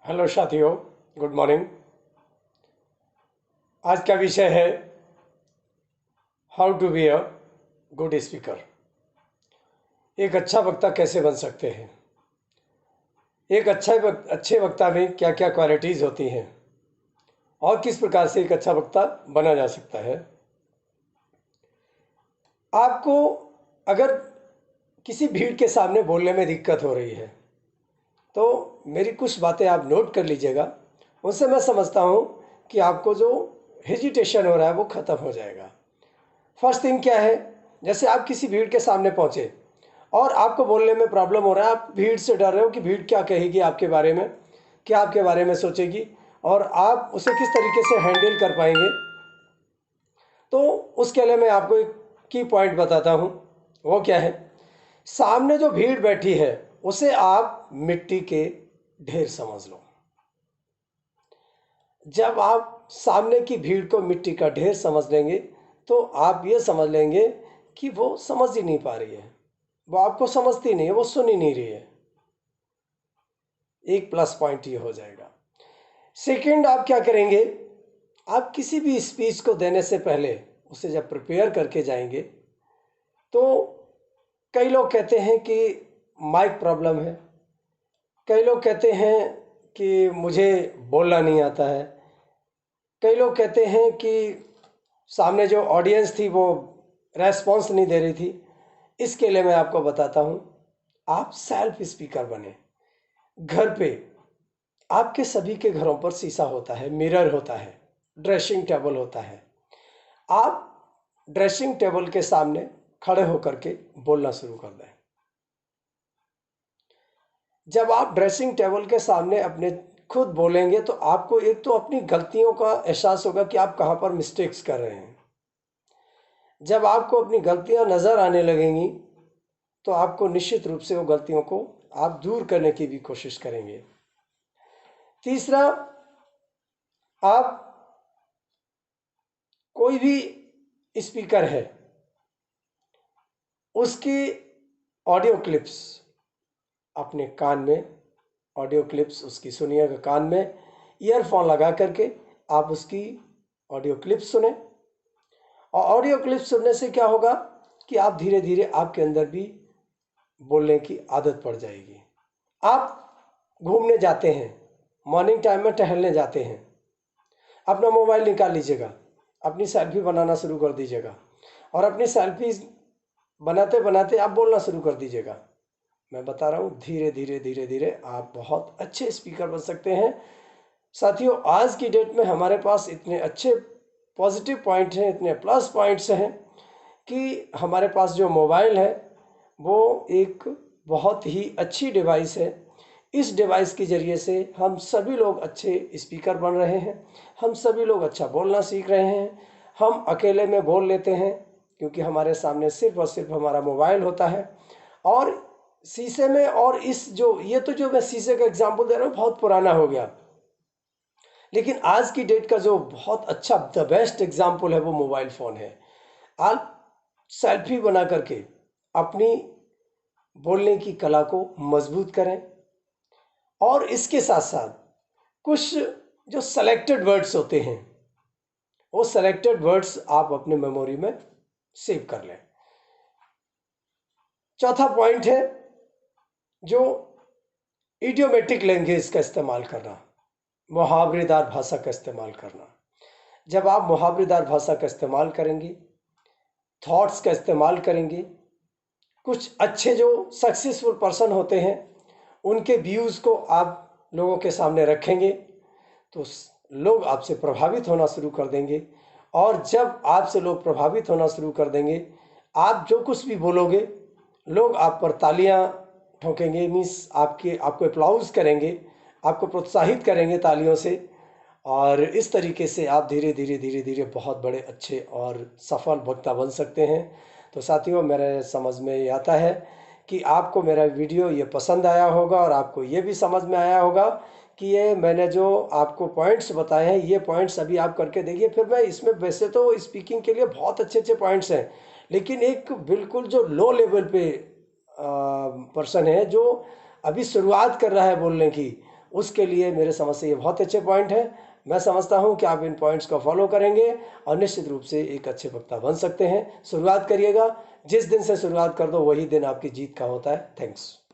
Hello साथियों, good morning. आज का विषय है how to be a good speaker. एक अच्छा वक्ता कैसे बन सकते हैं। एक अच्छे वक्ता में क्या क्या क्वालिटीज़ होती हैं और किस प्रकार से एक अच्छा वक्ता बना जा सकता है। आपको अगर किसी भीड़ के सामने बोलने में दिक्कत हो रही है तो मेरी कुछ बातें आप नोट कर लीजिएगा। उनसे मैं समझता हूँ कि आपको जो हेजिटेशन हो रहा है वो ख़त्म हो जाएगा। फर्स्ट थिंग क्या है, जैसे आप किसी भीड़ के सामने पहुंचे और आपको बोलने में प्रॉब्लम हो रहा है, आप भीड़ से डर रहे हो कि भीड़ क्या कहेगी आपके बारे में, क्या आपके बारे में सोचेगी और आप उसे किस तरीके से हैंडल कर पाएंगे। तो उसके लिए मैं आपको एक की पॉइंट बताता हूँ। वो क्या है, सामने जो भीड़ बैठी है उसे आप मिट्टी के ढेर समझ लो। जब आप सामने की भीड़ को मिट्टी का ढेर समझ लेंगे तो आप ये समझ लेंगे कि वो समझ ही नहीं पा रही है, वो आपको समझती नहीं है, वो सुन ही नहीं रही है। एक प्लस पॉइंट ये हो जाएगा। सेकंड, आप क्या करेंगे, आप किसी भी स्पीच को देने से पहले उसे जब प्रिपेयर करके जाएंगे तो कई लोग कहते हैं कि माइक प्रॉब्लम है, कई लोग कहते हैं कि मुझे बोलना नहीं आता है, कई लोग कहते हैं कि सामने जो ऑडियंस थी वो रेस्पॉन्स नहीं दे रही थी। इसके लिए मैं आपको बताता हूँ, आप सेल्फ स्पीकर बने। घर पे आपके सभी के घरों पर शीशा होता है, मिरर होता है, ड्रेसिंग टेबल होता है। आप ड्रेसिंग टेबल के सामने खड़े होकर के बोलना शुरू कर दें। जब आप ड्रेसिंग टेबल के सामने अपने खुद बोलेंगे तो आपको एक तो अपनी गलतियों का एहसास होगा कि आप कहाँ पर मिस्टेक्स कर रहे हैं। जब आपको अपनी गलतियां नज़र आने लगेंगी तो आपको निश्चित रूप से वो गलतियों को आप दूर करने की भी कोशिश करेंगे। तीसरा, आप कोई भी स्पीकर है उसकी ऑडियो क्लिप्स अपने कान में, ऑडियो क्लिप्स उसकी सुनिएगा कान में, ईयरफोन लगा करके आप उसकी ऑडियो क्लिप्स सुने। और ऑडियो क्लिप्स सुनने से क्या होगा कि आप धीरे धीरे आपके अंदर भी बोलने की आदत पड़ जाएगी। आप घूमने जाते हैं, मॉर्निंग टाइम में टहलने जाते हैं, अपना मोबाइल निकाल लीजिएगा, अपनी सेल्फी बनाना शुरू कर दीजिएगा और अपनी सेल्फी बनाते बनाते आप बोलना शुरू कर दीजिएगा। मैं बता रहा हूँ, धीरे धीरे धीरे धीरे आप बहुत अच्छे स्पीकर बन सकते हैं। साथियों, आज की डेट में हमारे पास इतने अच्छे पॉजिटिव पॉइंट हैं, इतने प्लस पॉइंट्स हैं कि हमारे पास जो मोबाइल है वो एक बहुत ही अच्छी डिवाइस है। इस डिवाइस के ज़रिए से हम सभी लोग अच्छे स्पीकर बन रहे हैं, हम सभी लोग अच्छा बोलना सीख रहे हैं। हम अकेले में बोल लेते हैं क्योंकि हमारे सामने सिर्फ और सिर्फ हमारा मोबाइल होता है और शीशे में। और इस जो मैं शीशे का एग्जांपल दे रहा हूँ बहुत पुराना हो गया, लेकिन आज की डेट का जो बहुत अच्छा द बेस्ट एग्जांपल है वो मोबाइल फ़ोन है। आप सेल्फी बना करके अपनी बोलने की कला को मजबूत करें और इसके साथ साथ कुछ जो सेलेक्टेड वर्ड्स होते हैं वो सेलेक्टेड वर्ड्स आप अपने मेमोरी में सेव कर लें। चौथा पॉइंट है जो इडियोमेटिक लैंग्वेज का इस्तेमाल करना, मुहावरेदार भाषा का इस्तेमाल करना। जब आप मुहावरेदार भाषा का इस्तेमाल करेंगे, थॉट्स का इस्तेमाल करेंगे, कुछ अच्छे जो सक्सेसफुल पर्सन होते हैं उनके व्यूज़ को आप लोगों के सामने रखेंगे तो लोग आपसे प्रभावित होना शुरू कर देंगे। और जब आपसे लोग प्रभावित होना शुरू कर देंगे, आप जो कुछ भी बोलोगे लोग आप पर तालियां ठोकेंगे, मीन्स आपको अप्लाउज करेंगे, आपको प्रोत्साहित करेंगे तालियों से। और इस तरीके से आप धीरे धीरे धीरे धीरे बहुत बड़े अच्छे और सफल वक्ता बन सकते हैं। तो साथियों, मेरे समझ में ये आता है कि आपको मेरा वीडियो ये पसंद आया होगा और आपको ये भी समझ में आया होगा कि ये मैंने जो आपको पॉइंट्स बताए हैं ये पॉइंट्स अभी आप करके देखिए। फिर मैं इसमें, वैसे तो स्पीकिंग के लिए बहुत अच्छे अच्छे पॉइंट्स हैं, लेकिन एक बिल्कुल जो लो लेवल पे पर्सन है जो अभी शुरुआत कर रहा है बोलने की, उसके लिए मेरे समझ से ये बहुत अच्छे पॉइंट हैं। मैं समझता हूँ कि आप इन पॉइंट्स को फॉलो करेंगे और निश्चित रूप से एक अच्छे वक्ता बन सकते हैं। शुरुआत करिएगा, जिस दिन से शुरुआत कर दो वही दिन आपकी जीत का होता है। थैंक्स।